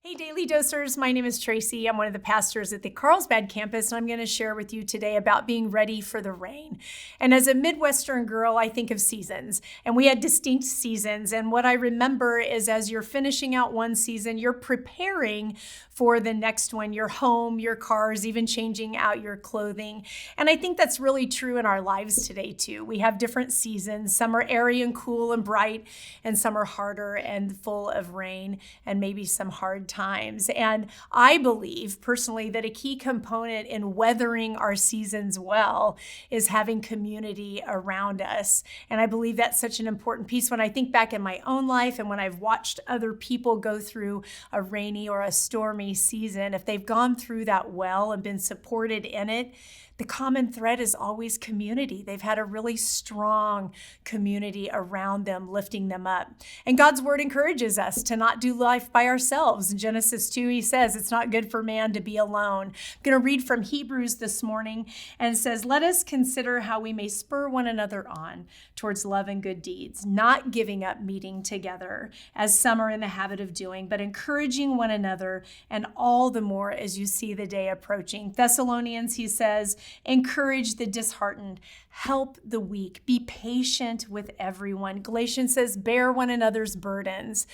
Hey, Daily Dosers. My name is Tracie. I'm one of the pastors at the Carlsbad campus, and I'm going to share with you today about being ready for the rain. And as a Midwestern girl, I think of seasons, and we had distinct seasons. And what I remember is as you're finishing out one season, you're preparing for the next one, your home, your cars, even changing out your clothing. And I think that's really true in our lives today, too. We have different seasons. Some are airy and cool and bright, and some are harder and full of rain, and maybe some hard times. And I believe personally that a key component in weathering our seasons well is having community around us. And I believe that's such an important piece. When I think back in my own life and when I've watched other people go through a rainy or a stormy season, if they've gone through that well and been supported in it, the common thread is always community. They've had a really strong community around them, lifting them up. And God's word encourages us to not do life by ourselves. In Genesis 2, he says, it's not good for man to be alone. I'm going to read from Hebrews this morning, and it says, let us consider how we may spur one another on towards love and good deeds, not giving up meeting together, as some are in the habit of doing, but encouraging one another, and all the more as you see the day approaching. Thessalonians, he says, encourage the disheartened, help the weak, be patient with everyone. Galatians says, bear one another's burdens.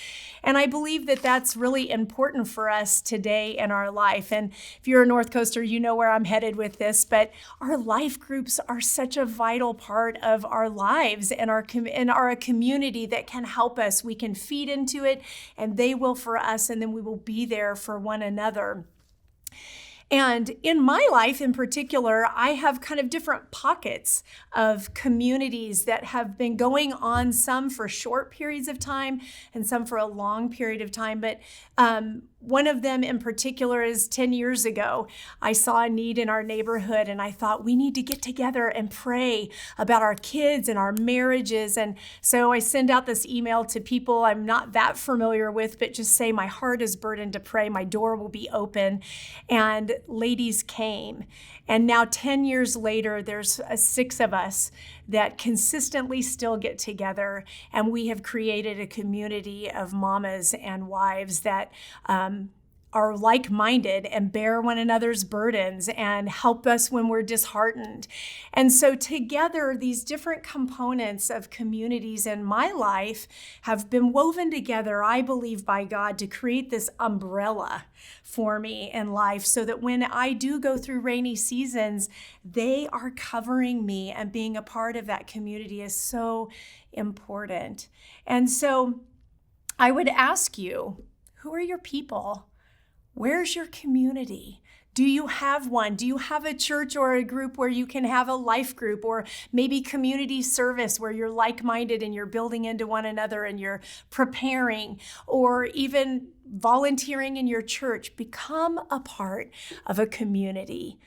And I believe that that's really important for us today in our life. And if you're a North Coaster, you know where I'm headed with this, but our life groups are such a vital part of our lives and are a community that can help us. We can feed into it and they will for us, and then we will be there for one another. And in my life in particular, I have kind of different pockets of communities that have been going on, some for short periods of time and some for a long period of time. But one of them in particular is 10 years ago, I saw a need in our neighborhood and I thought we need to get together and pray about our kids and our marriages. And so I send out this email to people I'm not that familiar with, but just say my heart is burdened to pray. My door will be open. And ladies came. And now 10 years later, there's 6 of us that consistently still get together. And we have created a community of mamas and wives that are like-minded and bear one another's burdens and help us when we're disheartened. And so together, these different components of communities in my life have been woven together, I believe, by God to create this umbrella for me in life so that when I do go through rainy seasons, they are covering me, and being a part of that community is so important. And so I would ask you, who are your people? Where's your community? Do you have one? Do you have a church or a group where you can have a life group, or maybe community service where you're like-minded and you're building into one another and you're preparing, or even volunteering in your church? Become a part of a community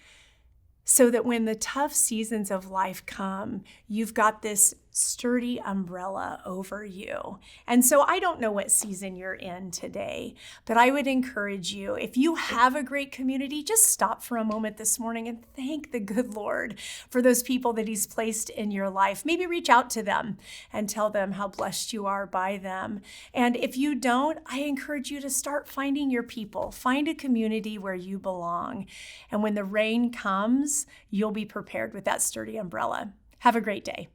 so that when the tough seasons of life come, you've got this sturdy umbrella over you. And so I don't know what season you're in today, but I would encourage you, if you have a great community, just stop for a moment this morning and thank the good Lord for those people that he's placed in your life. Maybe reach out to them and tell them how blessed you are by them. And if you don't, I encourage you to start finding your people. Find a community where you belong. And when the rain comes, you'll be prepared with that sturdy umbrella. Have a great day.